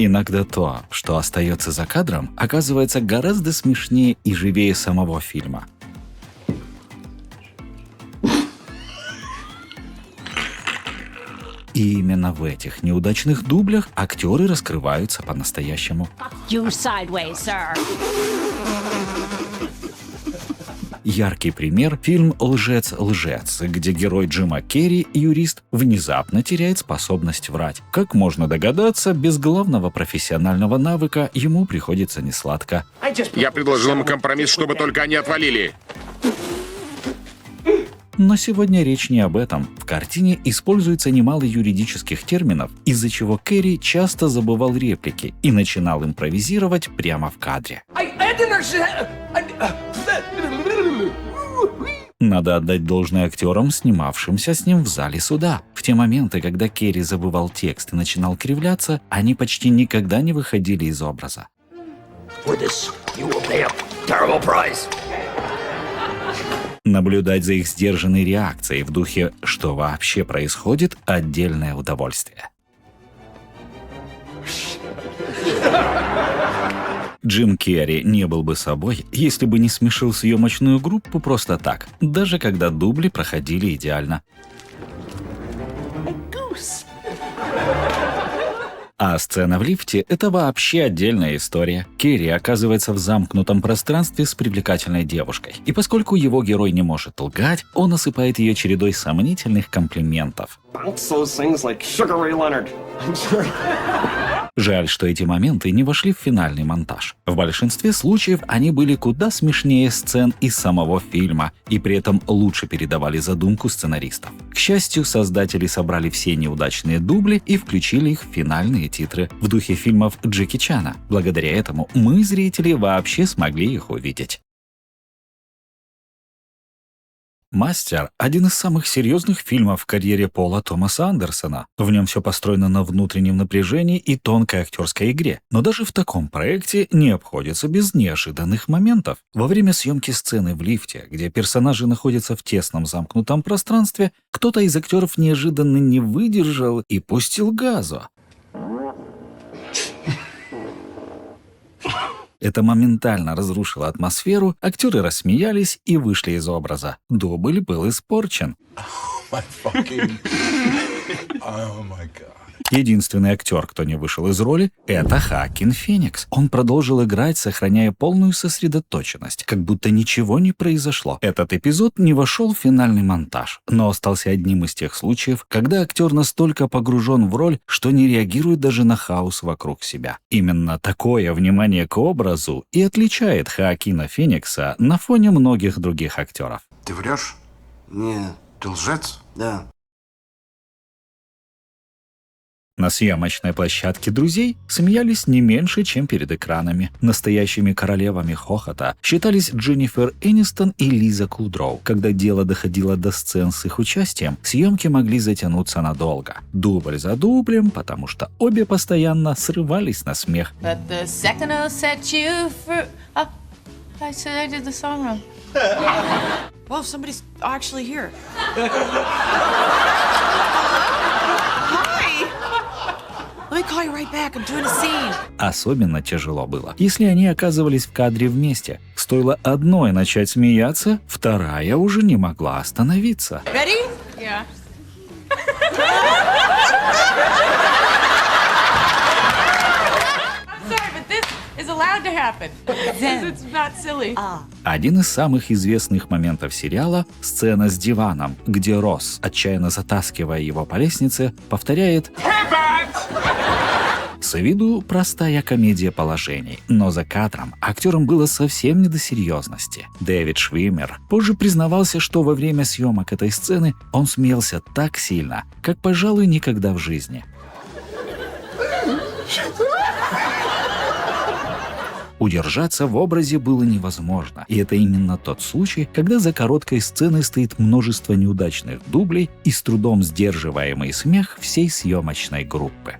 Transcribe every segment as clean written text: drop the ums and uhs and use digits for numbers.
Иногда то, что остается за кадром, оказывается гораздо смешнее и живее самого фильма. И именно в этих неудачных дублях актеры раскрываются по-настоящему. You sideways, sir. Яркий пример – фильм «Лжец-лжец», где герой Джима Керри, юрист, внезапно теряет способность врать. Как можно догадаться, без главного профессионального навыка ему приходится несладко. Я предложил им компромисс, чтобы только они отвалили. Но сегодня речь не об этом. В картине используется немало юридических терминов, из-за чего Керри часто забывал реплики и начинал импровизировать прямо в кадре. Надо отдать должное актерам, снимавшимся с ним в зале суда. В те моменты, когда Керри забывал текст и начинал кривляться, они почти никогда не выходили из образа. Наблюдать за их сдержанной реакцией в духе «что вообще происходит» – отдельное удовольствие. Джим Керри не был бы собой, если бы не смешил съемочную группу просто так, даже когда дубли проходили идеально. А сцена в лифте – это вообще отдельная история. Керри оказывается в замкнутом пространстве с привлекательной девушкой. И поскольку его герой не может лгать, он осыпает ее чередой сомнительных комплиментов. Жаль, что эти моменты не вошли в финальный монтаж. В большинстве случаев они были куда смешнее сцен из самого фильма и при этом лучше передавали задумку сценаристов. К счастью, создатели собрали все неудачные дубли и включили их в финальные титры в духе фильмов Джеки Чана. Благодаря этому мы, зрители, вообще смогли их увидеть. «Мастер» — один из самых серьезных фильмов в карьере Пола Томаса Андерсона. В нем все построено на внутреннем напряжении и тонкой актерской игре. Но даже в таком проекте не обходится без неожиданных моментов. Во время съемки сцены в лифте, где персонажи находятся в тесном замкнутом пространстве, кто-то из актеров неожиданно не выдержал и пустил газу. Это моментально разрушило атмосферу, актеры рассмеялись и вышли из образа. Дубль был испорчен. Единственный актер, кто не вышел из роли, это Хоакин Феникс. Он продолжил играть, сохраняя полную сосредоточенность, как будто ничего не произошло. Этот эпизод не вошел в финальный монтаж, но остался одним из тех случаев, когда актер настолько погружен в роль, что не реагирует даже на хаос вокруг себя. Именно такое внимание к образу и отличает Хоакина Феникса на фоне многих других актеров. Ты врешь? Нет. Ты лжец? Да. На съемочной площадке «Друзей» смеялись не меньше, чем перед экранами. Настоящими королевами хохота считались Дженнифер Энистон и Лиза Кудроу. Когда дело доходило до сцен с их участием, съемки могли затянуться надолго. Дубль за дублем, потому что обе постоянно срывались на смех. Особенно тяжело было, если они оказывались в кадре вместе. Стоило одной начать смеяться, вторая уже не могла остановиться. Один из самых известных моментов сериала – сцена с диваном, где Росс, отчаянно затаскивая его по лестнице, повторяет с виду простая комедия положений, но за кадром актерам было совсем не до серьезности. Дэвид Швиммер позже признавался, что во время съемок этой сцены он смеялся так сильно, как, пожалуй, никогда в жизни. Удержаться в образе было невозможно, и это именно тот случай, когда за короткой сценой стоит множество неудачных дублей и с трудом сдерживаемый смех всей съемочной группы.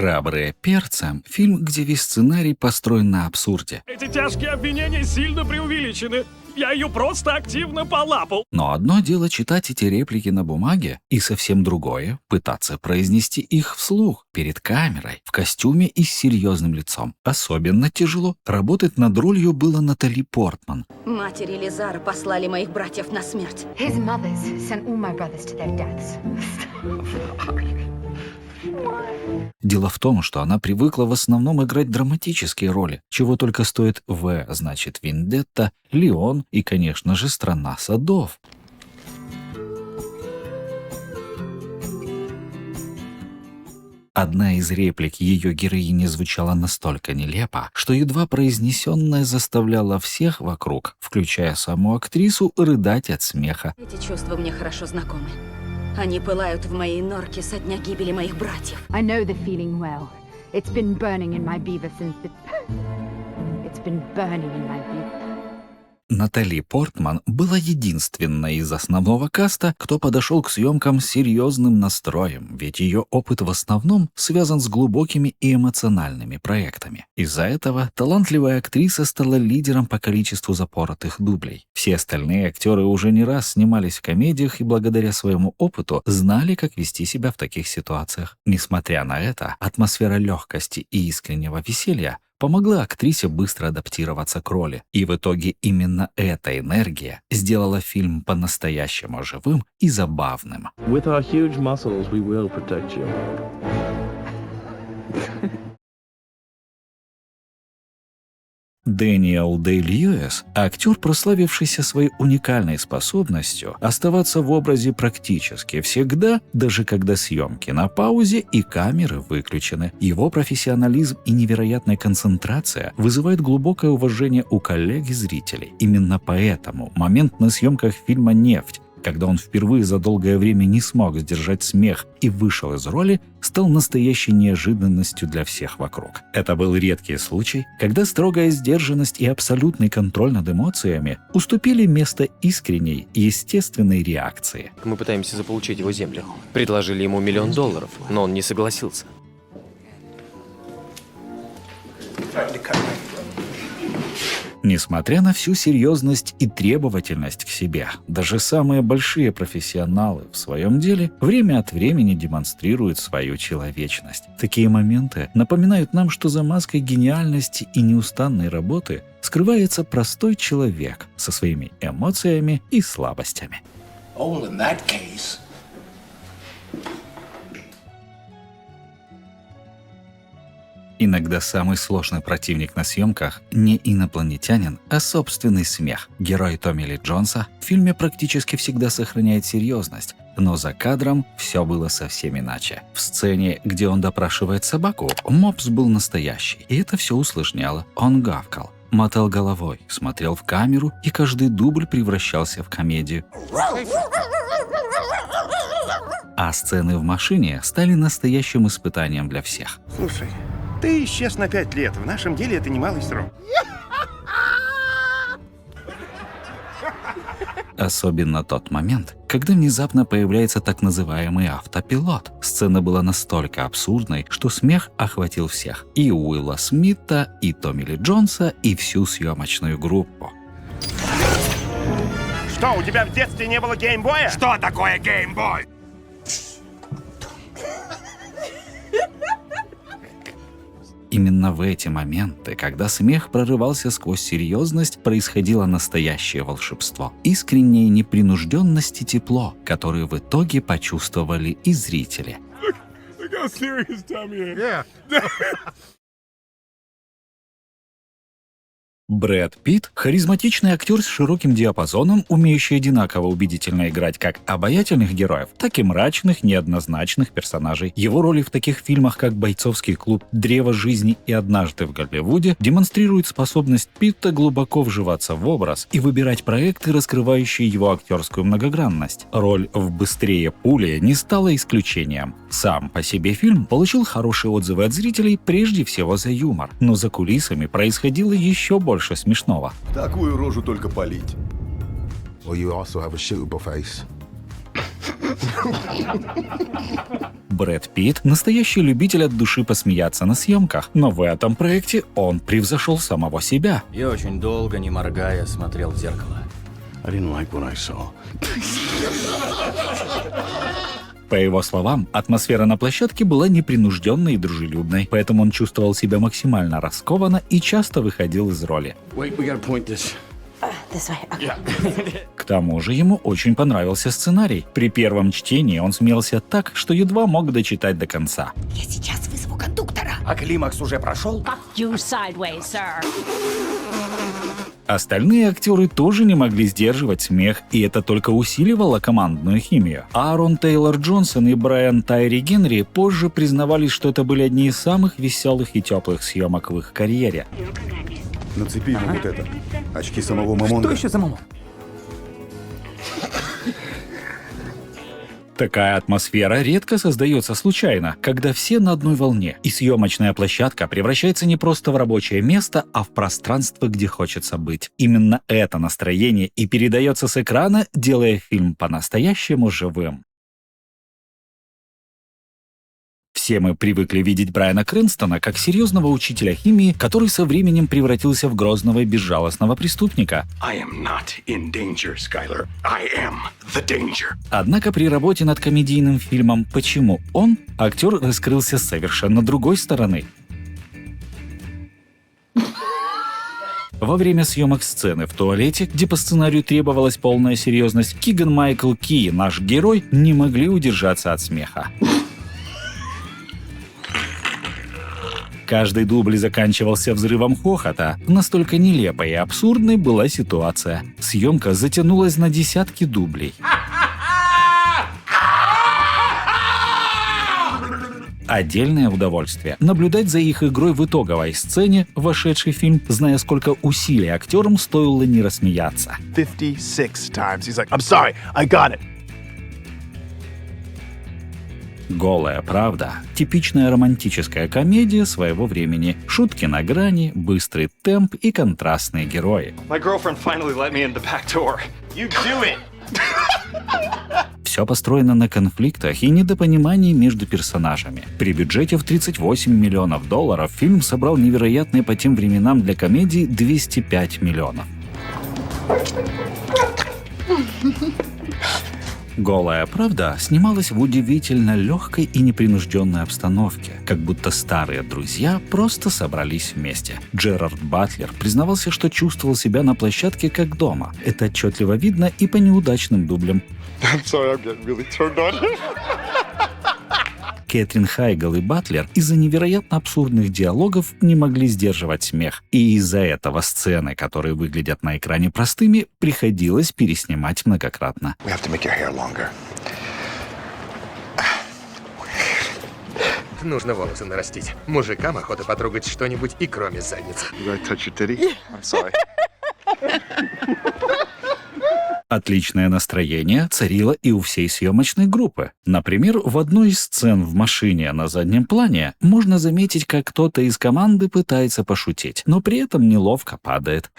«Храбрые перцем» — фильм, где весь сценарий построен на абсурде. Эти тяжкие обвинения сильно преувеличены. Я ее просто активно полапал. Но одно дело читать эти реплики на бумаге, и совсем другое — пытаться произнести их вслух, перед камерой, в костюме и с серьезным лицом. Особенно тяжело работать над ролью было Натали Портман. Матери Лизара послали моих братьев на смерть. His mothers sent all my brothers to their deaths. Дело в том, что она привыкла в основном играть драматические роли, чего только стоит «В», значит «Вендетта», «Леон» и, конечно же, «Страна садов». Одна из реплик ее героини звучала настолько нелепо, что едва произнесенная заставляла всех вокруг, включая саму актрису, рыдать от смеха. Эти чувства мне хорошо знакомы. Они пылают в моей норке со дня гибели моих братьев. I know the feeling well. It's been burning in my beaver since the... It's been burning in my beaver. Натали Портман была единственной из основного каста, кто подошел к съемкам с серьезным настроем, ведь ее опыт в основном связан с глубокими и эмоциональными проектами. Из-за этого талантливая актриса стала лидером по количеству запоротых дублей. Все остальные актеры уже не раз снимались в комедиях и благодаря своему опыту знали, как вести себя в таких ситуациях. Несмотря на это, атмосфера легкости и искреннего веселья помогла актрисе быстро адаптироваться к роли. И в итоге именно эта энергия сделала фильм по-настоящему живым и забавным. With our huge muscles, we will protect you. Дэниел Дэй-Льюис — актер, прославившийся своей уникальной способностью оставаться в образе практически всегда, даже когда съемки на паузе и камеры выключены. Его профессионализм и невероятная концентрация вызывают глубокое уважение у коллег и зрителей. Именно поэтому момент на съемках фильма «Нефть», когда он впервые за долгое время не смог сдержать смех и вышел из роли, стал настоящей неожиданностью для всех вокруг. Это был редкий случай, когда строгая сдержанность и абсолютный контроль над эмоциями уступили место искренней и естественной реакции. Мы пытаемся заполучить его землю. Предложили ему $1 миллион, но он не согласился. Несмотря на всю серьезность и требовательность к себе, даже самые большие профессионалы в своем деле время от времени демонстрируют свою человечность. Такие моменты напоминают нам, что за маской гениальности и неустанной работы скрывается простой человек со своими эмоциями и слабостями. Иногда самый сложный противник на съемках не инопланетянин, а собственный смех. Герой Томми Ли Джонса в фильме практически всегда сохраняет серьезность, но за кадром все было совсем иначе. В сцене, где он допрашивает собаку, мопс был настоящий, и это все усложняло. Он гавкал, мотал головой, смотрел в камеру, и каждый дубль превращался в комедию. А сцены в машине стали настоящим испытанием для всех. Слушай, ты исчез на 5 лет. В нашем деле это немалый срок. Особенно тот момент, когда внезапно появляется так называемый автопилот. Сцена была настолько абсурдной, что смех охватил всех. И Уилла Смита, и Томми Ли Джонса, и всю съемочную группу. Что, у тебя в детстве не было геймбоя? Что такое геймбой? Именно в эти моменты, когда смех прорывался сквозь серьезность, происходило настоящее волшебство. Искренняя непринужденность и тепло, которые в итоге почувствовали и зрители. Брэд Питт — харизматичный актер с широким диапазоном, умеющий одинаково убедительно играть как обаятельных героев, так и мрачных, неоднозначных персонажей. Его роли в таких фильмах, как «Бойцовский клуб», «Древо жизни» и «Однажды в Голливуде» демонстрируют способность Питта глубоко вживаться в образ и выбирать проекты, раскрывающие его актерскую многогранность. Роль в «Быстрее пули» не стала исключением. Сам по себе фильм получил хорошие отзывы от зрителей прежде всего за юмор, но за кулисами происходило еще больше смешного. Такую рожу только полить. Well, you also have a shootable face. Брэд Питт – настоящий любитель от души посмеяться на съемках, но в этом проекте он превзошел самого себя. Я очень долго, не моргая, смотрел в зеркало. I didn't like what I saw. По его словам, атмосфера на площадке была непринужденной и дружелюбной, поэтому он чувствовал себя максимально раскованно и часто выходил из роли. Wait, we gotta point this. К тому же ему очень понравился сценарий. При первом чтении он смеялся так, что едва мог дочитать до конца. Я сейчас вызову кондуктора. А климакс уже прошел? Fuck you sideways, sir. Остальные актеры тоже не могли сдерживать смех, и это только усиливало командную химию. Аарон Тейлор Джонсон и Брайан Тайри Генри позже признавались, что это были одни из самых веселых и теплых съемок в их карьере. Нацепи ему вот это. Очки самого Мамонда. Что еще за мамон? Такая атмосфера редко создается случайно, когда все на одной волне, и съемочная площадка превращается не просто в рабочее место, а в пространство, где хочется быть. Именно это настроение и передается с экрана, делая фильм по-настоящему живым. Все мы привыкли видеть Брайана Крэнстона как серьезного учителя химии, который со временем превратился в грозного и безжалостного преступника. I am not in danger, Skyler. I am the danger. Однако при работе над комедийным фильмом «Почему он?», актер раскрылся с совершенно другой стороны. Во время съемок сцены в туалете, где по сценарию требовалась полная серьезность, Киган Майкл Ки, наш герой, не могли удержаться от смеха. Каждый дубль заканчивался взрывом хохота. Настолько нелепой и абсурдной была ситуация. Съемка затянулась на десятки дублей. Отдельное удовольствие – наблюдать за их игрой в итоговой сцене, вошедший в фильм, зная, сколько усилий актерам стоило не рассмеяться. 56 times. He's like, I'm sorry, I got it. «Голая правда» – типичная романтическая комедия своего времени. Шутки на грани, быстрый темп и контрастные герои. Все построено на конфликтах и недопонимании между персонажами. При бюджете в $38 миллионов фильм собрал невероятные по тем временам для комедии $205 миллионов. «Голая правда» снималась в удивительно легкой и непринужденной обстановке, как будто старые друзья просто собрались вместе. Джерард Батлер признавался, что чувствовал себя на площадке как дома. Это отчетливо видно и по неудачным дублям. Кэтрин Хайгл и Батлер из-за невероятно абсурдных диалогов не могли сдерживать смех. И из-за этого сцены, которые выглядят на экране простыми, приходилось переснимать многократно. Нужно волосы нарастить. Мужикам охота потрогать что-нибудь и кроме задницы. Отличное настроение царило и у всей съемочной группы. Например, в одной из сцен в машине на заднем плане можно заметить, как кто-то из команды пытается пошутить, но при этом неловко падает.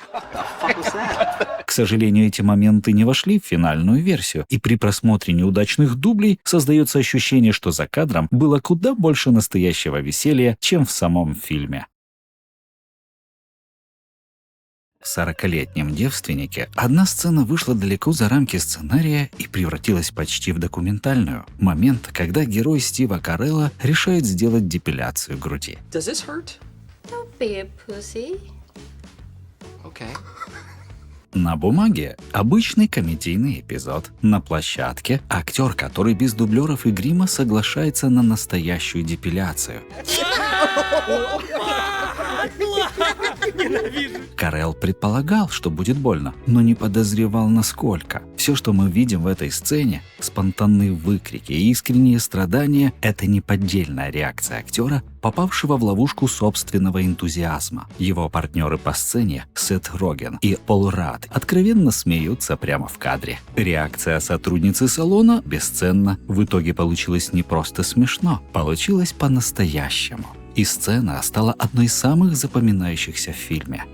К сожалению, эти моменты не вошли в финальную версию, и при просмотре неудачных дублей создается ощущение, что за кадром было куда больше настоящего веселья, чем в самом фильме. В 40-летнем девственнике одна сцена вышла далеко за рамки сценария и превратилась почти в документальную. Момент, когда герой Стива Карелла решает сделать депиляцию груди. На бумаге обычный комедийный эпизод. На площадке актер, который без дублеров и грима соглашается на настоящую депиляцию. Карелл предполагал, что будет больно, но не подозревал, насколько. Все, что мы видим в этой сцене, спонтанные выкрики и искренние страдания – это неподдельная реакция актера, попавшего в ловушку собственного энтузиазма. Его партнеры по сцене, Сет Роген и Пол Радд, откровенно смеются прямо в кадре. Реакция сотрудницы салона бесценна. В итоге получилось не просто смешно, получилось по-настоящему. И сцена стала одной из самых запоминающихся в фильме.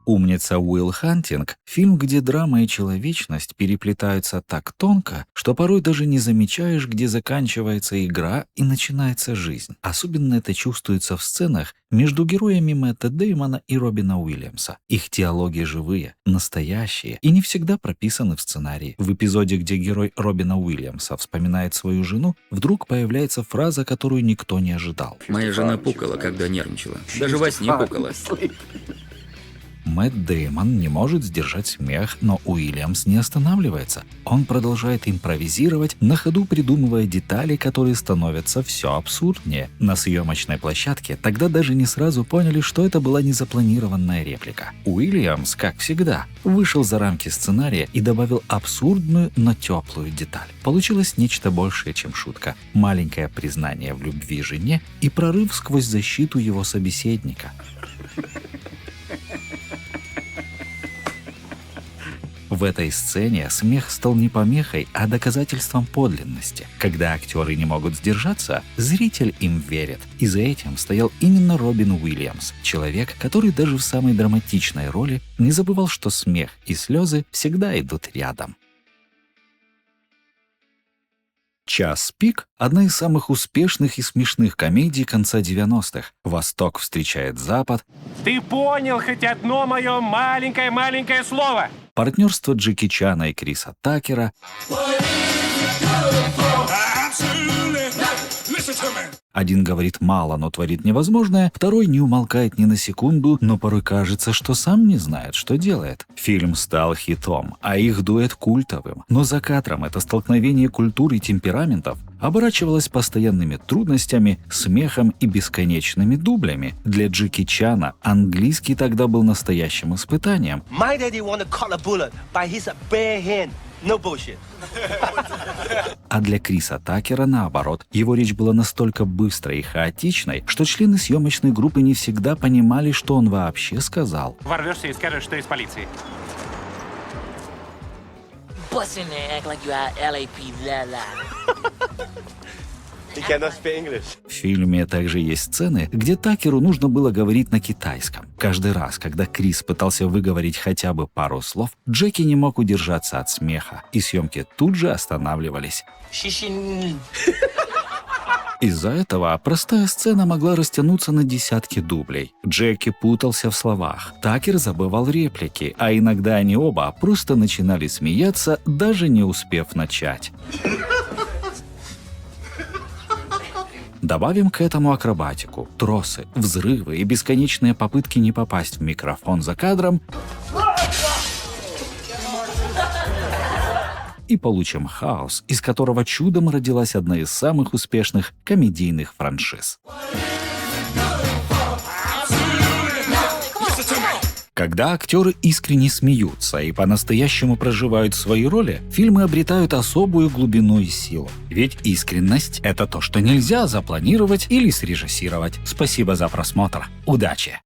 «Умница Уилл Хантинг» — фильм, где драма и человечность переплетаются так тонко, что порой даже не замечаешь, где заканчивается игра и начинается жизнь. Особенно это чувствуется в сценах между героями Мэтта Дэймона и Робина Уильямса. Их диалоги живые, настоящие и не всегда прописаны в сценарии. В эпизоде, где герой Робина Уильямса вспоминает свою жену, вдруг появляется фраза, которую никто не ожидал. Моя жена пукала, когда нервничала. Даже во сне пукала. Мэтт Дэймон не может сдержать смех, но Уильямс не останавливается. Он продолжает импровизировать, на ходу придумывая детали, которые становятся все абсурднее. На съемочной площадке тогда даже не сразу поняли, что это была незапланированная реплика. Уильямс, как всегда, вышел за рамки сценария и добавил абсурдную, но теплую деталь. Получилось нечто большее, чем шутка. Маленькое признание в любви жене и прорыв сквозь защиту его собеседника. В этой сцене смех стал не помехой, а доказательством подлинности. Когда актеры не могут сдержаться, зритель им верит. И за этим стоял именно Робин Уильямс, человек, который даже в самой драматичной роли не забывал, что смех и слезы всегда идут рядом. «Час пик» — одна из самых успешных и смешных комедий конца 90-х. Восток встречает Запад. Ты понял хоть одно мое маленькое слово? Партнерство Джеки Чана и Криса Такера. Один говорит мало, но творит невозможное, второй не умолкает ни на секунду, но порой кажется, что сам не знает, что делает. Фильм стал хитом, а их дуэт культовым. Но за кадром это столкновение культур и темпераментов оборачивалось постоянными трудностями, смехом и бесконечными дублями. Для Джеки Чана английский тогда был настоящим испытанием. А для Криса Такера наоборот. Его речь была настолько быстрой и хаотичной, что члены съемочной группы не всегда понимали, что он вообще сказал. Ворвешься и скажешь, что из полиции. В фильме также есть сцены, где Такеру нужно было говорить на китайском. Каждый раз, когда Крис пытался выговорить хотя бы пару слов, Джеки не мог удержаться от смеха, и съемки тут же останавливались. Из-за этого простая сцена могла растянуться на десятки дублей. Джеки путался в словах, Такер забывал реплики, а иногда они оба просто начинали смеяться, даже не успев начать. Добавим к этому акробатику, тросы, взрывы и бесконечные попытки не попасть в микрофон за кадром, и получим хаос, из которого чудом родилась одна из самых успешных комедийных франшиз. Когда актеры искренне смеются и по-настоящему проживают свои роли, фильмы обретают особую глубину и силу. Ведь искренность — это то, что нельзя запланировать или срежиссировать. Спасибо за просмотр. Удачи!